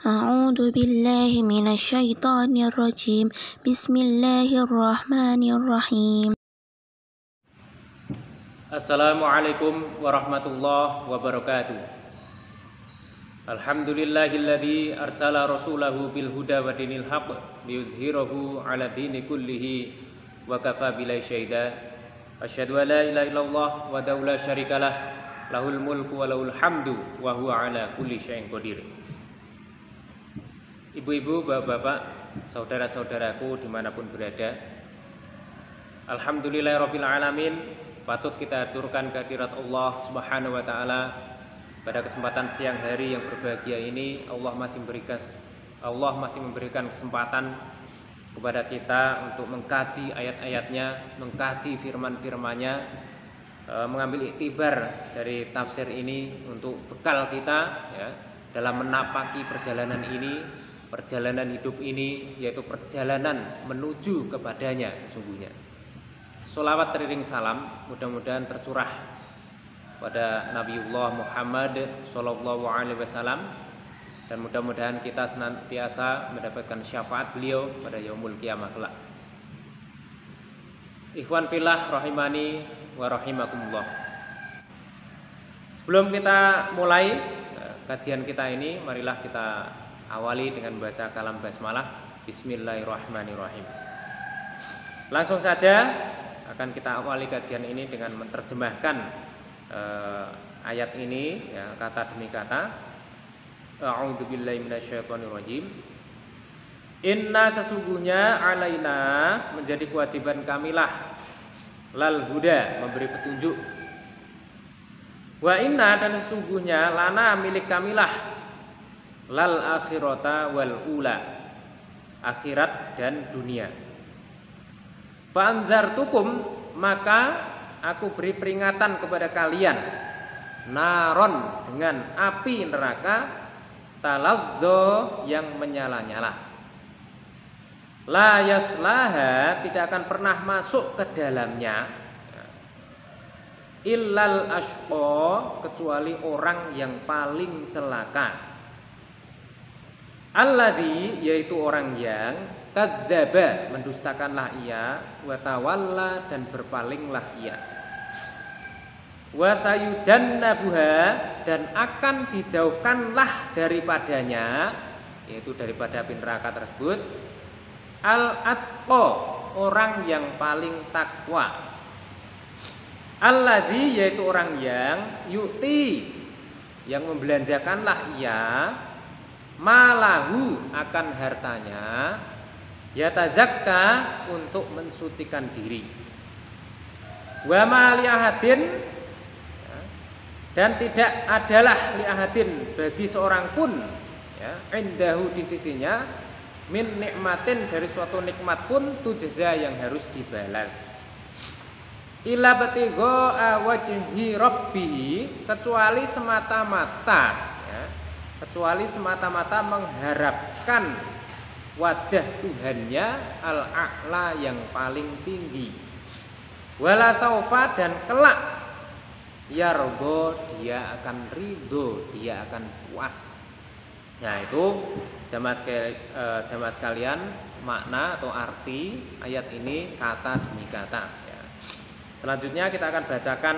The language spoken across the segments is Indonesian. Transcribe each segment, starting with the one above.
أعوذ بالله من الشيطان الرجيم بسم الله الرحمن الرحيم Assalamualaikum warahmatullahi wabarakatuh. Alhamdulillahilladzi arsala rasulahu bil huda wa dinil haqq liyudhhirahu 'ala dini kullihi wa kafa billahi syahida. Asyhadu an la ilaha illallah wahdahu la syarikalah lahul mulku wa lahul hamdu wa huwa 'ala kulli syai'in qadir. Ibu-ibu, bapak-bapak, saudara-saudaraku dimanapun berada, alhamdulillahirabbil alamin. Patut kita aturkan kehadirat Allah Subhanahu wa taala pada kesempatan siang hari yang berbahagia ini. Allah masih memberikan kesempatan kepada kita untuk mengkaji ayat-ayatnya, mengkaji firman-firmannya, mengambil iktibar dari tafsir ini untuk bekal kita ya, dalam menapaki perjalanan ini, perjalanan hidup ini, yaitu perjalanan menuju kepadanya sesungguhnya. Sholawat teriring salam mudah-mudahan tercurah pada Nabiullah Muhammad Sallallahu Alaihi Wasallam, dan mudah-mudahan kita senantiasa mendapatkan syafaat beliau pada yaumul kiamah kelak. Ikhwan fillah rahimani wa rahimakumullah. Sebelum kita mulai kajian kita ini, marilah kita awali dengan membaca kalam basmalah. Bismillahirrahmanirrahim. Langsung saja akan kita awali kajian ini dengan menerjemahkan ayat ini ya, kata demi kata. A'udzubillahi minasyaitonirrajim. Inna sesungguhnya alaina menjadi kewajiban kamilah lal huda memberi petunjuk. Wa inna dan sesungguhnya lana milik kamilah lal akhirata wal ula akhirat dan dunia. Fa'anzartukum maka aku beri peringatan kepada kalian naron dengan api neraka talazzo yang menyala-nyala. La yaslaha tidak akan pernah masuk ke dalamnya illal ashqa kecuali orang yang paling celaka. Alladzi yaitu orang yang kadzdzaba mendustakanlah ia, wa tawalla dan berpalinglah ia. Wa sayujannabuha dan akan dijauhkanlah daripadanya, yaitu daripada api neraka tersebut, al-atqa orang yang paling takwa. Alladzi yaitu orang yang yu'ti yang membelanjakanlah ia malahu akan hartanya, yatazakka untuk mensucikan diri. Wa ma liahadin dan tidak adalah liahadin bagi seorang pun ya, indahu di sisinya min nikmatin dari suatu nikmat pun tujza yang harus dibalas. Illa batigha wajhi rabbih kecuali semata-mata mengharapkan wajah Tuhannya al-a'la yang paling tinggi. Wala saufa dan kelak yardo dia akan ridho, dia akan puas. Nah itu jamaah sekalian makna atau arti ayat ini kata demi kata ya. Selanjutnya kita akan bacakan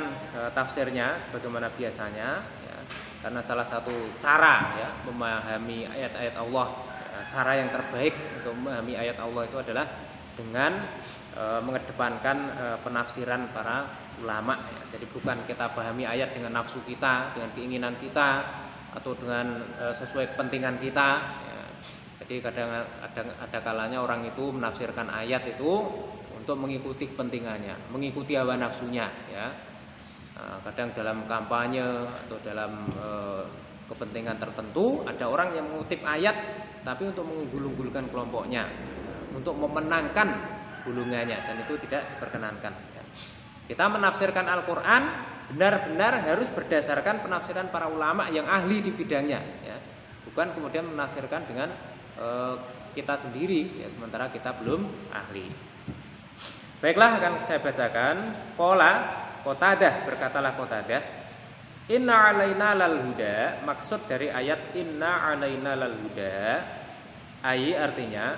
tafsirnya sebagaimana biasanya ya. Karena salah satu cara ya memahami ayat-ayat Allah, cara yang terbaik untuk memahami ayat Allah itu adalah dengan mengedepankan penafsiran para ulama ya. Jadi bukan kita pahami ayat dengan nafsu kita, dengan keinginan kita, atau dengan sesuai kepentingan kita ya. Jadi kadang ada kalanya orang itu menafsirkan ayat itu untuk mengikuti kepentingannya, mengikuti hawa nafsunya ya. Kadang dalam kampanye atau dalam kepentingan tertentu ada orang yang mengutip ayat tapi untuk mengunggul-unggulkan kelompoknya, untuk memenangkan golongannya, dan itu tidak diperkenankan ya. Kita menafsirkan Al-Quran benar-benar harus berdasarkan penafsiran para ulama yang ahli di bidangnya ya. Bukan kemudian menafsirkan dengan kita sendiri ya, sementara kita belum ahli. Baiklah, akan saya bacakan. Qala Qatadah, berkatalah Qatadah, Inna alaina lal huda, maksud dari ayat inna alaina lal huda, artinya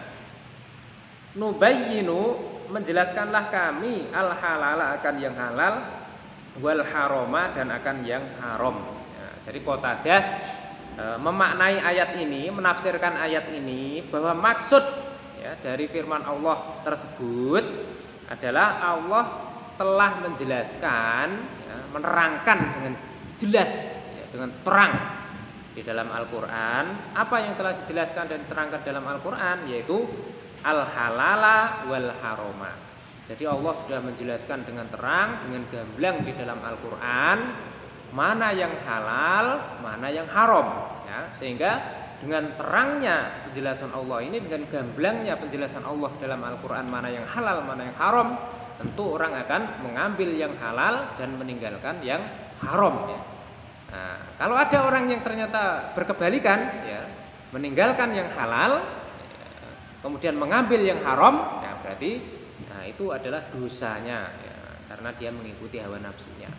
nubayyinu, menjelaskanlah kami al halala, akan yang halal, wal haroma, dan akan yang haram. Ya, jadi Qatadah memaknai ayat ini, menafsirkan ayat ini bahwa maksud ya dari firman Allah tersebut adalah Allah telah menjelaskan, ya, menerangkan dengan jelas, ya, dengan terang di dalam Al-Quran. Apa yang telah dijelaskan dan diterangkan dalam Al-Quran, yaitu al-halala wal haroma. Jadi Allah sudah menjelaskan dengan terang, dengan gamblang di dalam Al-Quran mana yang halal, mana yang haram, ya, sehingga dengan terangnya penjelasan Allah ini, dengan gamblangnya penjelasan Allah dalam Al-Quran mana yang halal, mana yang haram, tentu orang akan mengambil yang halal dan meninggalkan yang haram, ya. Nah, kalau ada orang yang ternyata berkebalikan, ya, meninggalkan yang halal, ya, kemudian mengambil yang haram, ya, berarti itu adalah dosanya, ya, karena dia mengikuti hawa nafsunya.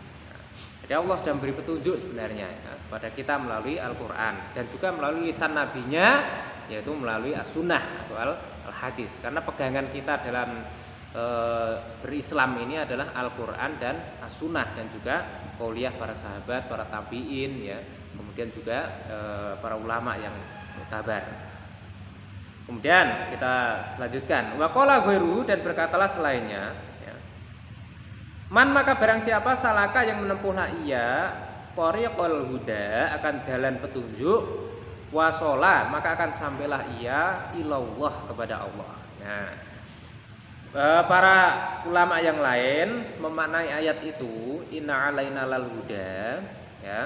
Jadi Allah sudah memberi petunjuk sebenarnya, ya, kepada kita melalui Al-Quran dan juga melalui lisan nabinya, yaitu melalui as-sunnah atau al-hadis. Karena pegangan kita dalam berislam ini adalah Al-Quran dan as-sunnah, dan juga qauliyah para sahabat, para tabi'in, ya, kemudian juga para ulama yang mutabar. Kemudian kita lanjutkan, wa qala ghairu, dan berkatalah selainnya, ya. Man, maka barang siapa salaka yang menempuhlah ia thariqal huda, akan jalan petunjuk, wasola, maka akan sampailah ia ilallah, kepada Allah. Nah, para ulama yang lain memaknai ayat itu inna alaina lal huda, ya,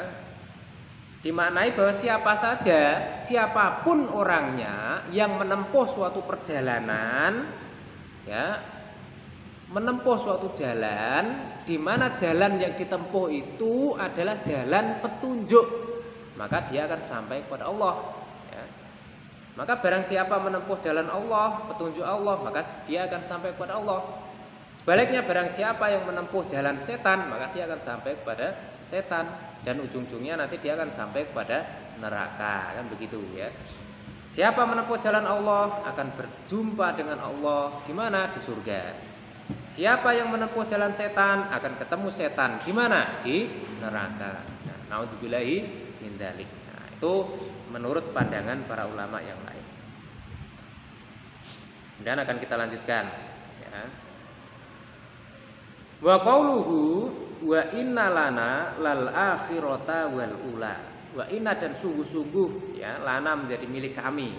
dimaknai bahwa siapa saja, siapapun orangnya yang menempuh suatu perjalanan, ya, menempuh suatu jalan di mana jalan yang ditempuh itu adalah jalan petunjuk, maka dia akan sampai kepada Allah, ya. Maka barang siapa menempuh jalan Allah, petunjuk Allah, maka dia akan sampai kepada Allah. Sebaliknya barang siapa yang menempuh jalan setan, maka dia akan sampai kepada setan, dan ujung-ujungnya nanti dia akan sampai kepada neraka, kan begitu, ya. Siapa menempuh jalan Allah akan berjumpa dengan Allah di mana? Di surga. Siapa yang menempuh jalan setan akan ketemu setan di mana? Di neraka. Nah, naudzubillahi min dzalik. Nah, itu menurut pandangan para ulama yang lain. Dan akan kita lanjutkan, ya. Wa qauluhu wa inna lana lal akhirata wal ula. Wa inna, dan sungguh-sungguh, ya, lana menjadi milik kami.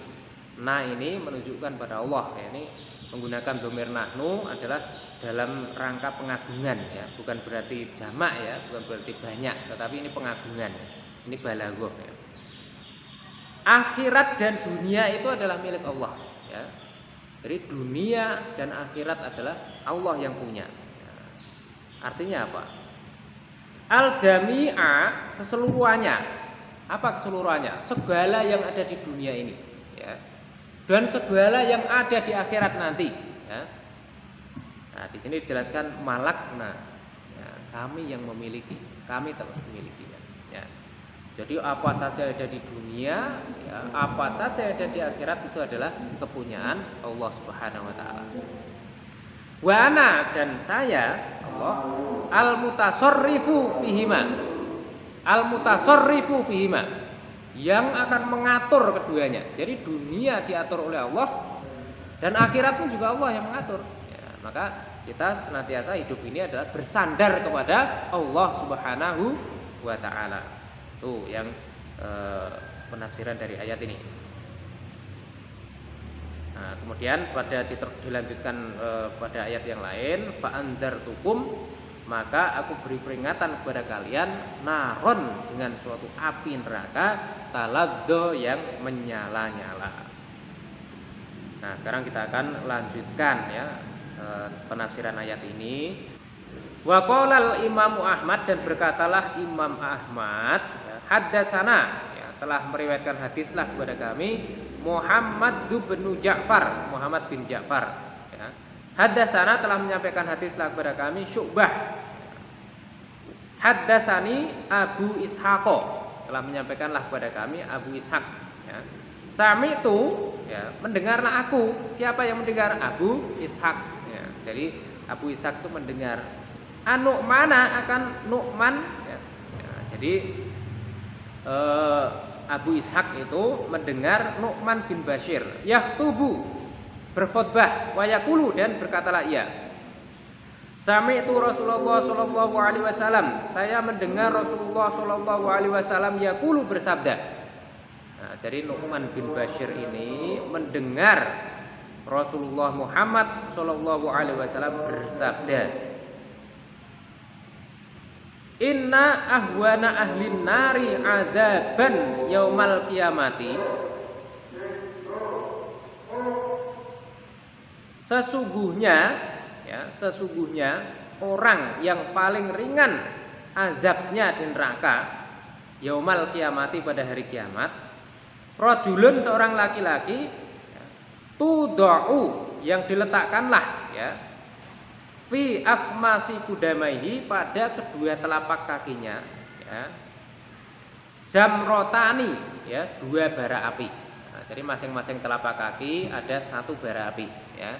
Nah, ini menunjukkan pada Allah, ya, ini menggunakan dhamir nahnu adalah dalam rangka pengagungan, ya, bukan berarti jamak, ya, bukan berarti banyak, tetapi ini pengagungan, ini balaghah, ya. Akhirat dan dunia itu adalah milik Allah, ya. Jadi dunia dan akhirat adalah Allah yang punya. Artinya apa? Al-jami'a, keseluruhannya. Apa keseluruhannya? Segala yang ada di dunia ini, ya, dan segala yang ada di akhirat nanti, ya. Nah, di sini dijelaskan malakna, ya, kami yang memiliki, kami telah memilikinya, ya. Jadi apa saja ada di dunia, ya, apa saja ada di akhirat itu adalah kepunyaan Allah Subhanahu wa taala. Wa ana, dan saya Allah al-mutasarrifu fihima. Al-mutasarrifu fihima, yang akan mengatur keduanya. Jadi dunia diatur oleh Allah dan akhirat pun juga Allah yang mengatur, ya, maka kita senantiasa hidup ini adalah bersandar kepada Allah Subhanahu wa taala. Itu yang penafsiran dari ayat ini. Nah, kemudian dilanjutkan pada ayat yang lain, fa anzartukum, maka aku beri peringatan kepada kalian, naron, dengan suatu api neraka, taladdo, yang menyala-nyala. Nah, sekarang kita akan lanjutkan, ya, penafsiran ayat ini. Wa qala al-Imam Ahmad, dan berkatalah Imam Ahmad, ya, haddatsana, ya, telah meriwayatkan hadislah kepada kami Muhammad bin Ja'far, Muhammad bin Ja'far, ya. Haddatsana, telah menyampaikan hadislah kepada kami Syu'bah. Haddatsani Abu Ishaq, telah menyampaikanlah kepada kami Abu Ishaq, ya. Sami'tu, ya, mendengarlah aku. Siapa yang mendengar? Abu Ishaq, ya. Jadi Abu Ishaq itu mendengar. An-Nu'mana akan Nu'man, ya. Ya, jadi Abu Ishaq itu mendengar Nu'man bin Bashir yakhtubu, berkhutbah, wa yaqulu, dan berkatalah ia, Sami'tu Rasulullah sallallahu alaihi wasallam, saya mendengar Rasulullah sallallahu alaihi wasallam yaqulu, bersabda. Nah, jadi Nu'man bin Bashir ini mendengar Rasulullah Muhammad sallallahu alaihi wasallam bersabda, Inna ahwana ahlin nari adzaban yaumal qiyamati, sesungguhnya, ya, sesungguhnya orang yang paling ringan azabnya di neraka yaumal qiyamati, pada hari kiamat, rajulun, seorang laki-laki, ya, tudau, yang diletakkanlah, ya, fi akhmasi kudamaihi, pada kedua telapak kakinya, ya, jamrotani, ya, dua bara api. Nah, jadi masing-masing telapak kaki ada satu bara api, ya.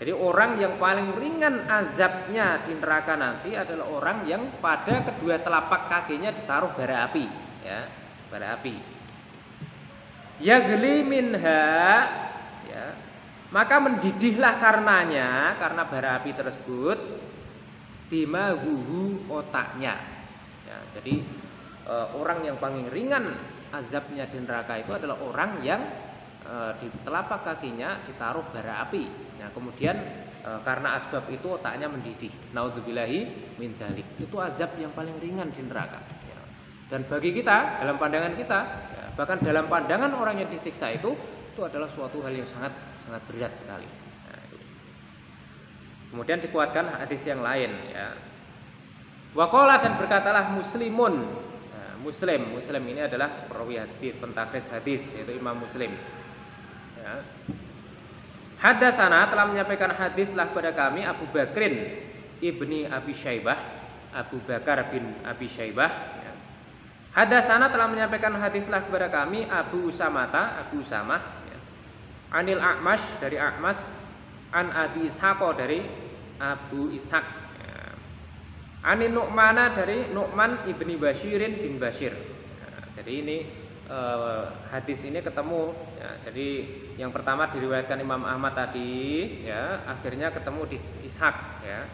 Jadi orang yang paling ringan azabnya di neraka nanti adalah orang yang pada kedua telapak kakinya ditaruh bara api, ya, bara api. Yagli minha, ya, maka mendidihlah karenanya, karena bara api tersebut, dimaguhu, otaknya, ya. Jadi orang yang paling ringan azabnya di neraka itu adalah orang yang di telapak kakinya ditaruh bara api. Nah, kemudian karena asbab itu otaknya mendidih. Naudzubillahi min dzalik. Itu azab yang paling ringan di neraka, ya. Dan bagi kita, dalam pandangan kita, ya, bahkan dalam pandangan orang yang disiksa itu adalah suatu hal yang sangat berat sekali. Nah, itu. Kemudian dikuatkan hadis yang lain, ya. Waqala, dan berkatalah Muslimun. Nah, Muslim ini adalah perawi hadis, pentakhrij hadis, yaitu Imam Muslim. Ya. Haddatsana, telah menyampaikan hadislah kepada kami Abu Bakrin ibni Abi Syaibah, Abu Bakar bin Abi Syaibah, ya. Haddatsana, telah menyampaikan hadislah kepada kami Abu Usamata, Abu Usamah, ya. Anil A'mash, dari A'mas, an Abi Ishaq, dari Abu Ishaq, ya. Anin Nu'mana, dari Nu'man ibni Bashirin bin Bashir, ya. Jadi ini hadis ini ketemu, ya. Jadi yang pertama diriwayatkan Imam Ahmad tadi, ya, akhirnya ketemu di Ishaq, ya.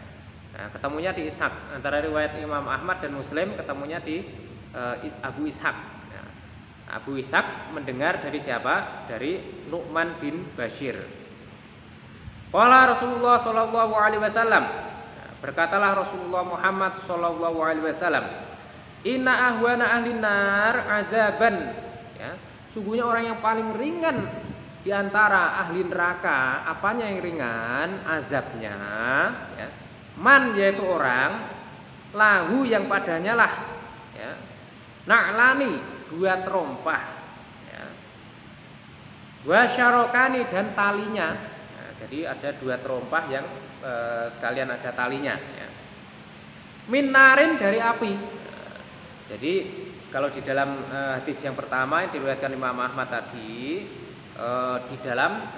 Nah, ketemunya di Ishaq, antara riwayat Imam Ahmad dan Muslim ketemunya di Abu Ishaq, ya. Abu Ishaq mendengar dari siapa? Dari Nu'man bin Bashir. Qala Rasulullah sallallahu alaihi wasallam, berkatalah Rasulullah Muhammad sallallahu alaihi wasallam, Inna ahwana ahlin nar adzaban, ya, sungguhnya orang yang paling ringan di antara ahli neraka, apanya yang ringan? Azabnya, ya. Man, yaitu orang, lahu, yang padanya lah, ya, na'lani, dua terompah, ya, wa syarokani, dan talinya, ya. Jadi ada dua terompah yang sekalian ada talinya, ya. Minarin, dari api. Jadi kalau di dalam hadis yang pertama yang diriwayatkan Imam Ahmad tadi, di dalam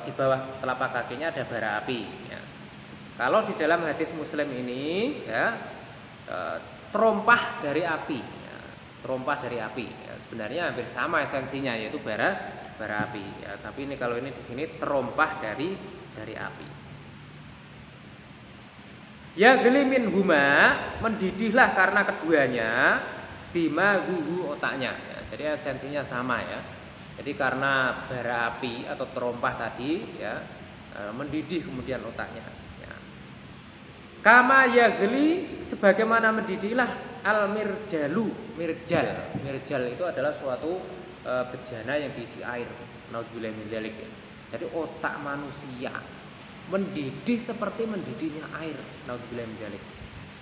di bawah telapak kakinya ada bara api, ya. Kalau di dalam hadis Muslim ini, ya, terompah dari api, ya, terompah dari api, ya. Sebenarnya hampir sama esensinya, yaitu bara api, ya. Tapi ini kalau ini di sini terompah dari api. Ya gelimin huma, mendidihlah karena keduanya, dimaguhu, otaknya, ya. Jadi esensinya sama, ya. Jadi karena bara api atau terompah tadi, ya, mendidih kemudian otaknya, ya. Kama ya geli, sebagaimana mendidihlah al mirjalu, mirjal itu adalah suatu bejana yang diisi air. Naudzubillahi min dzalik, ya. Jadi otak manusia mendidih seperti mendidihnya air. Naudzubillahi min dzalik.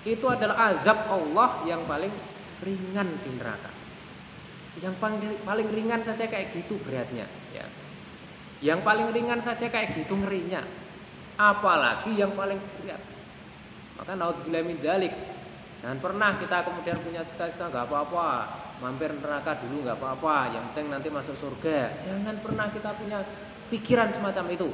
Itu adalah azab Allah yang paling ringan di neraka. Yang paling ringan saja kayak gitu beratnya, ya. Yang paling ringan saja kayak gitu ngerinya, apalagi yang paling berat. Maka naudzubillahi min dzalik, Jangan pernah kita kemudian punya cita-cita nggak apa-apa, mampir neraka dulu nggak apa-apa, yang penting nanti masuk surga. Jangan pernah kita punya pikiran semacam itu.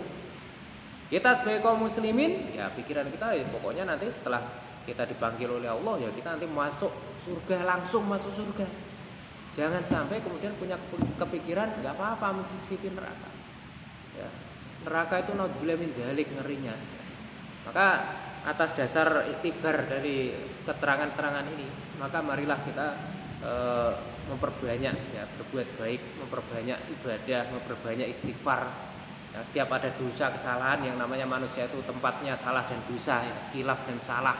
Kita sebagai kaum muslimin, ya pikiran kita ya pokoknya nanti setelah kita dipanggil oleh Allah ya kita nanti masuk surga, langsung masuk surga. Jangan sampai kemudian punya kepikiran nggak apa-apa mencicipi neraka. Ya, neraka itu naudzubillah min dzalik, ngerinya. Maka atas dasar iktibar dari keterangan-keterangan ini, maka marilah kita memperbanyak ya berbuat baik, memperbanyak ibadah, memperbanyak istighfar. Ya, setiap ada dosa kesalahan, yang namanya manusia itu tempatnya salah dan dosa, ya, khilaf dan salah.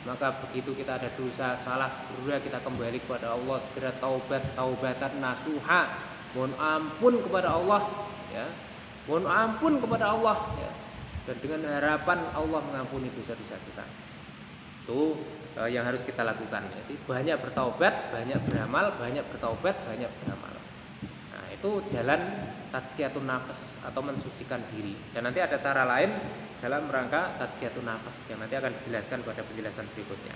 Maka begitu kita ada dosa, salah, segera kita kembali kepada Allah, segera taubatan nasuha, mohon ampun kepada Allah, ya, mohon ampun kepada Allah, ya, dan dengan harapan Allah mengampuni dosa-dosa kita. Itu yang harus kita lakukan. Jadi banyak bertaubat, banyak beramal, banyak bertaubat, banyak beramal. Nah, itu jalan tazkiyatun nafas atau mensucikan diri. Dan nanti ada cara lain dalam rangka tazkiyatun nafas yang nanti akan dijelaskan pada penjelasan berikutnya.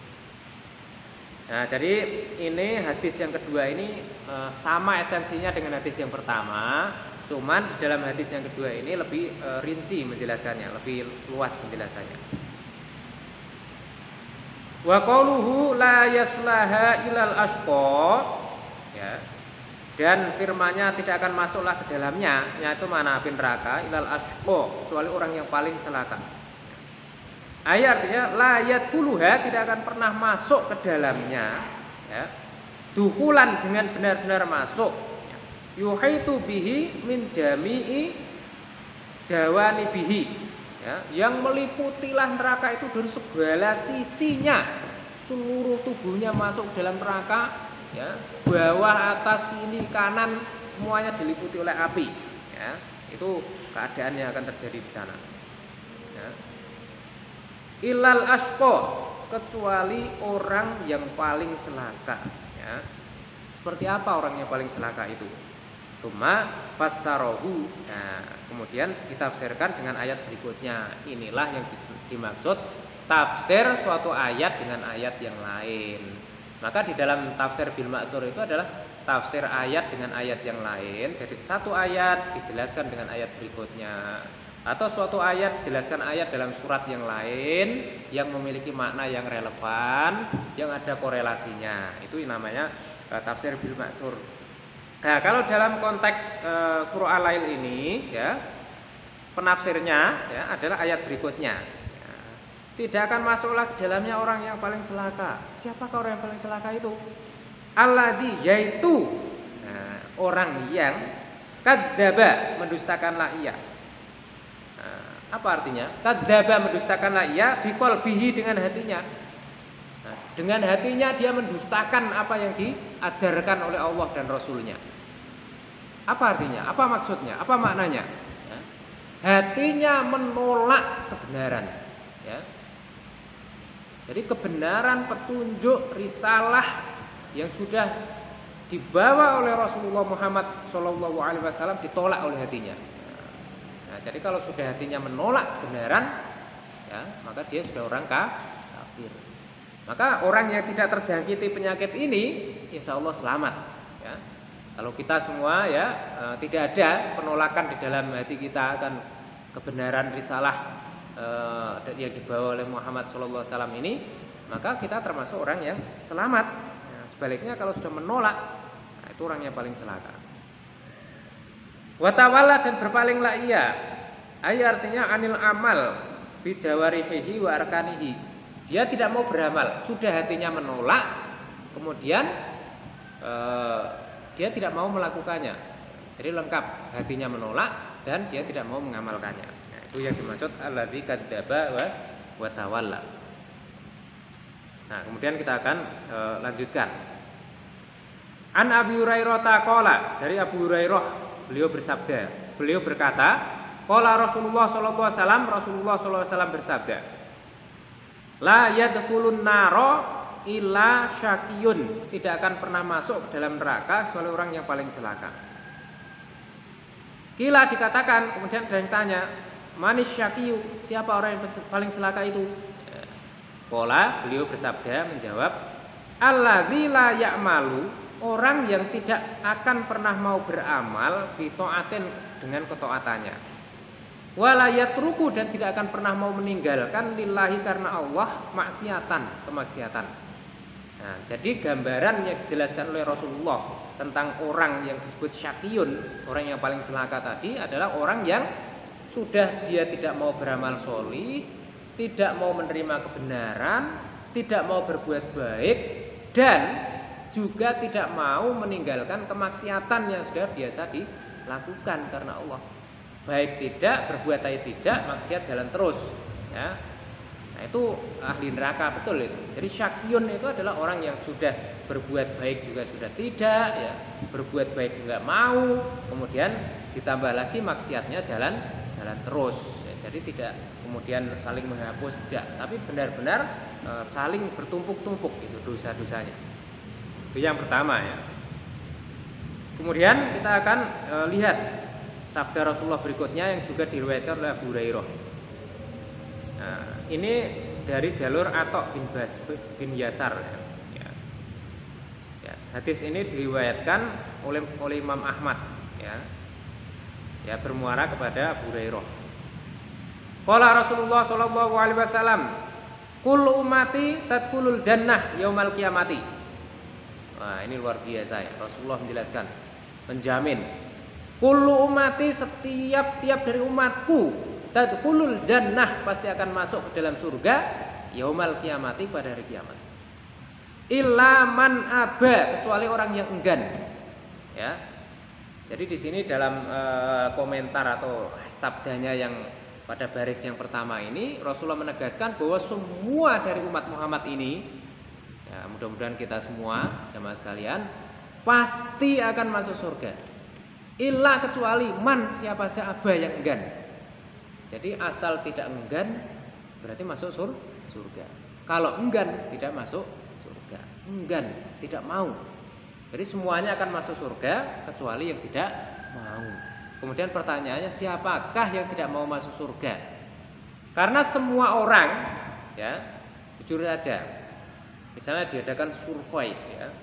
Nah, jadi ini hadis yang kedua ini sama esensinya dengan hadis yang pertama, cuman di dalam hadis yang kedua ini lebih rinci menjelaskannya, lebih luas penjelasannya. Wa qauluhu la yaslaha ilal asqa, ya. Dan firman-Nya tidak akan masuklah ke dalamnya, yaitu mana api neraka, ilal asqa, kecuali orang yang paling celaka. Ayat artinya la yadkhuluha, tidak akan pernah masuk ke dalamnya, ya. Duhulan dengan benar-benar masuk. Yuhaitu bihi min jami'i jawanibihi. Ya, yang meliputilah neraka itu dari segala sisinya, seluruh tubuhnya masuk dalam neraka, ya, bawah, atas, kiri, kanan, semuanya diliputi oleh api. Ya, itu keadaan yang akan terjadi di sana. Ya. Ilal asqa, kecuali orang yang paling celaka. Ya. Seperti apa orang yang paling celaka itu? Cuma fassarahu. Nah, kemudian ditafsirkan dengan ayat berikutnya. Inilah yang dimaksud tafsir suatu ayat dengan ayat yang lain. Maka di dalam tafsir bil ma'tsur itu adalah tafsir ayat dengan ayat yang lain. Jadi satu ayat dijelaskan dengan ayat berikutnya, atau suatu ayat dijelaskan ayat dalam surat yang lain yang memiliki makna yang relevan, yang ada korelasinya. Itu namanya tafsir bil ma'tsur. Nah, kalau dalam konteks surah Al-Lail ini, ya, penafsirnya ya adalah ayat berikutnya. Ya, tidak akan masuklah ke dalamnya orang yang paling celaka. Siapakah orang yang paling celaka itu? Alladzi, yaitu orang yang kadzdzaba, mendustakanlah ia. Nah, apa artinya? Kadzdzaba, mendustakanlah ia biqalbihi, dengan hatinya. Nah, dengan hatinya dia mendustakan apa yang diajarkan oleh Allah dan Rasulnya. Apa artinya? Apa maksudnya? Apa maknanya? Ya. Hatinya menolak kebenaran. Ya. Jadi kebenaran, petunjuk, risalah yang sudah dibawa oleh Rasulullah Muhammad SAW ditolak oleh hatinya. Nah, jadi kalau sudah hatinya menolak kebenaran, ya, maka dia sudah orang kafir. Maka orang yang tidak terjangkiti penyakit ini, insya Allah selamat. Ya. Kalau kita semua ya tidak ada penolakan di dalam hati kita akan kebenaran risalah yang dibawa oleh Muhammad SAW ini, maka kita termasuk orang yang selamat. Nah, sebaliknya kalau sudah menolak, nah, itu orang yang paling celaka. Watawalla, dan berpalinglah ia. Ayat artinya anil amal bijawarihi wa arkanihi. Dia tidak mau beramal, sudah hatinya menolak, kemudian dia tidak mau melakukannya. Jadi lengkap, hatinya menolak dan dia tidak mau mengamalkannya. Nah, itu yang dimaksud alladzi kadzdzaba wa tawalla. Nah, kemudian kita akan lanjutkan. An Abi Hurairah taqala, dari Abu Hurairah beliau bersabda, beliau berkata, qala Rasulullah sallallahu alaihi wasallam, Rasulullah sallallahu alaihi wasallam bersabda, la yadkhulun naro illa syakiyun, tidak akan pernah masuk ke dalam neraka kecuali orang yang paling celaka. Kila, dikatakan, kemudian ada yang tanya, manis syakiyu, siapa orang yang paling celaka itu? Qala, beliau bersabda, menjawab, Alladzi la ya'malu, orang yang tidak akan pernah mau beramal bi taatin dengan ketaatannya. Wala yatruku, dan tidak akan pernah mau meninggalkan lillahi karena Allah maksiatan, kemaksiatan. Nah, jadi gambaran yang dijelaskan oleh Rasulullah tentang orang yang disebut syaqiyun, orang yang paling celaka tadi adalah orang yang sudah dia tidak mau beramal sholih, tidak mau menerima kebenaran, tidak mau berbuat baik, dan juga tidak mau meninggalkan kemaksiatan yang sudah biasa dilakukan karena Allah. Baik tidak, berbuat tidak, maksiat jalan terus, ya. Nah, itu ahli neraka betul itu. Jadi syaqiyun itu adalah orang yang sudah berbuat baik juga sudah tidak, ya. Berbuat baik enggak mau, kemudian ditambah lagi maksiatnya jalan terus. Ya. Jadi tidak kemudian saling menghapus, tidak, tapi benar-benar saling bertumpuk-tumpuk itu dosa-dosanya. Itu yang pertama, ya. Kemudian kita akan lihat sabda Rasulullah berikutnya yang juga diriwayatkan oleh Abu Hurairah. Nah, ini dari jalur Atok bin Yasar, ya. Ya, hadis ini diriwayatkan oleh Imam Ahmad, ya. Ya, bermuara kepada Abu Hurairah. Qala Rasulullah sallallahu alaihi wasallam, kullu ummati tadkhulul jannah yaumal qiyamati. Wah, ini luar biasa, ya. Rasulullah menjelaskan, menjamin kullu ummati, setiap dari umatku tadkhulul jannah, pasti akan masuk ke dalam surga yaumal qiyamati, pada hari kiamat. Illa man aba, kecuali orang yang enggan. Ya. Jadi di sini dalam komentar atau sabdanya yang pada baris yang pertama ini, Rasulullah menegaskan bahwa semua dari umat Muhammad ini, ya, mudah-mudahan kita semua jamaah sekalian pasti akan masuk surga. Illa, kecuali man, siapa saja yang enggan. Jadi asal tidak enggan berarti masuk surga. Kalau enggan tidak masuk surga. Enggan, tidak mau. Jadi semuanya akan masuk surga kecuali yang tidak mau. Kemudian pertanyaannya, siapakah yang tidak mau masuk surga? Karena semua orang, ya, jujur saja, misalnya diadakan survei, ya,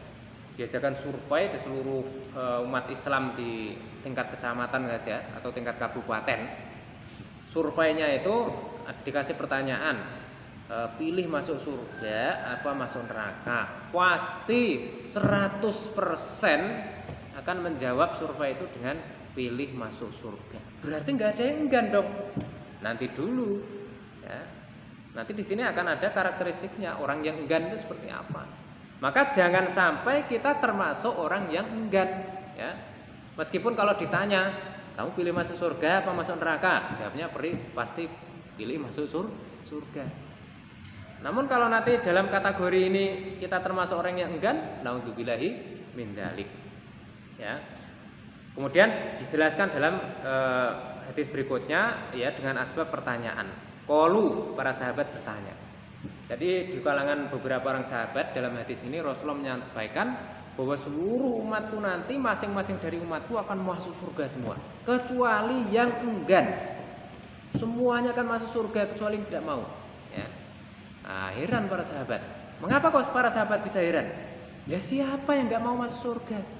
diadakan survei di seluruh umat Islam di tingkat kecamatan saja atau tingkat kabupaten. Surveinya itu dikasih pertanyaan, pilih masuk surga apa masuk neraka. Pasti 100% akan menjawab survei itu dengan pilih masuk surga. Berarti nggak ada yang enggan dong. Nanti dulu, ya. Nanti di sini akan ada karakteristiknya orang yang enggan itu seperti apa. Maka jangan sampai kita termasuk orang yang enggan, ya. Meskipun kalau ditanya, kamu pilih masuk surga apa masuk neraka? Jawabnya pasti pilih masuk surga. Namun kalau nanti dalam kategori ini kita termasuk orang yang enggan, naudzubillahi min dzalik. Ya. Kemudian dijelaskan dalam hadis berikutnya, ya, dengan asbab pertanyaan. Qalu, para sahabat bertanya. Jadi di kalangan beberapa orang sahabat dalam hadis ini Rasulullah menyampaikan bahwa seluruh umatku nanti masing-masing dari umatku akan masuk surga semua, kecuali yang enggan. Semuanya akan masuk surga kecuali yang tidak mau, ya. Nah, heran para sahabat. Mengapa kok para sahabat bisa heran? Ya, siapa yang enggak mau masuk surga?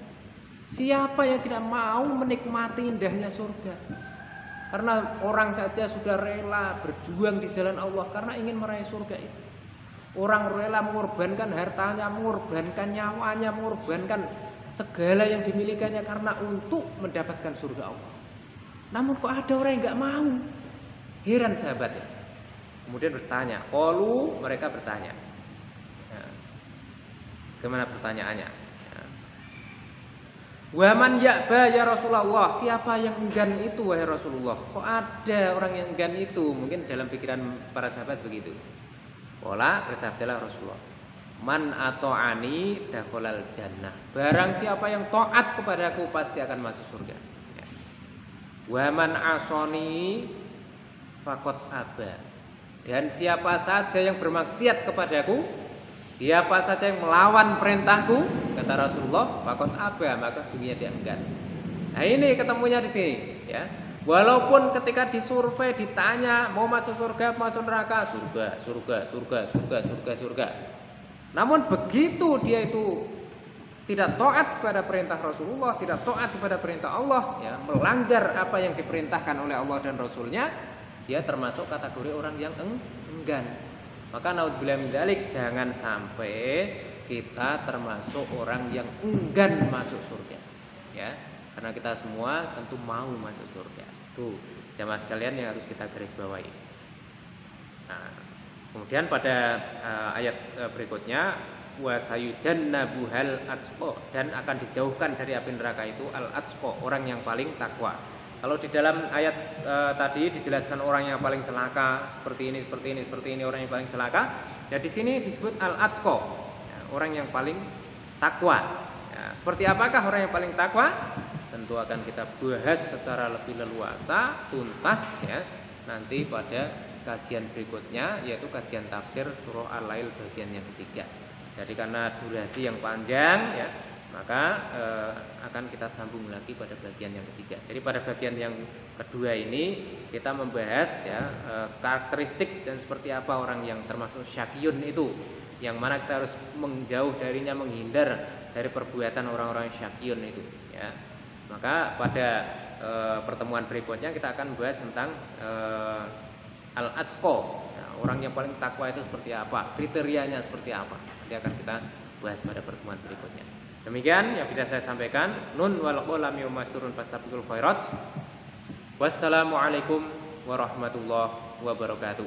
Siapa yang tidak mau menikmati indahnya surga? Karena orang saja sudah rela berjuang di jalan Allah karena ingin meraih surga itu. Orang rela mengorbankan hartanya, mengorbankan nyawanya, mengorbankan segala yang dimilikannya karena untuk mendapatkan surga Allah. Namun kok ada orang yang enggak mau? Heran sahabat ya. Kemudian bertanya, qalu, mereka bertanya. Ya. Gimana pertanyaannya? Ya. Wa man ya'ba ya Rasulullah, siapa yang enggan itu wahai Rasulullah? Kok ada orang yang enggan itu? Mungkin dalam pikiran para sahabat begitu. Qala, bersabdalah Rasulullah, man ata'ani dakhalal jannah. Barang siapa yang taat kepadaku pasti akan masuk surga. Ya. Wa man asani faqad aba. Dan siapa saja yang bermaksiat kepadaku, siapa saja yang melawan perintahku, kata Rasulullah, faqad aba, maka sungguhnya dia enggan. Nah, ini ketemunya di sini, ya. Walaupun ketika disurvei ditanya mau masuk surga, masuk neraka, surga. Namun begitu dia itu tidak taat kepada perintah Rasulullah, tidak taat kepada perintah Allah, ya, melanggar apa yang diperintahkan oleh Allah dan Rasulnya, dia termasuk kategori orang yang enggan. Maka naudzubillah min dzalik, jangan sampai kita termasuk orang yang enggan masuk surga. Ya, karena kita semua tentu mau masuk surga. Tuh, jamaah sekalian yang harus kita garis bawahi. Nah, kemudian pada ayat berikutnya wasayujannabuhal atqa, dan akan dijauhkan dari api neraka itu al atqa, orang yang paling takwa. Kalau di dalam ayat tadi dijelaskan orang yang paling celaka, seperti ini orang yang paling celaka. Ya, di sini disebut al atqa, ya, orang yang paling takwa. Ya, seperti apakah orang yang paling takwa? Tentu akan kita bahas secara lebih leluasa, tuntas, ya, nanti pada kajian berikutnya, yaitu kajian tafsir surah Al-Lail bagian yang ketiga. Jadi karena durasi yang panjang, ya, maka akan kita sambung lagi pada bagian yang ketiga. Jadi pada bagian yang kedua ini kita membahas, ya, karakteristik dan seperti apa orang yang termasuk syaqiyun itu, yang mana kita harus menjauh darinya, menghindar dari perbuatan orang-orang syaqiyun itu, ya. Maka pada pertemuan berikutnya kita akan membahas tentang al-atqa, ya, orang yang paling takwa itu seperti apa, kriterianya seperti apa. Nanti akan kita bahas pada pertemuan berikutnya. Demikian yang bisa saya sampaikan. Nun wal qalam yawma masturun fastabiqul khairat. Wassalamualaikum warahmatullahi wabarakatuh.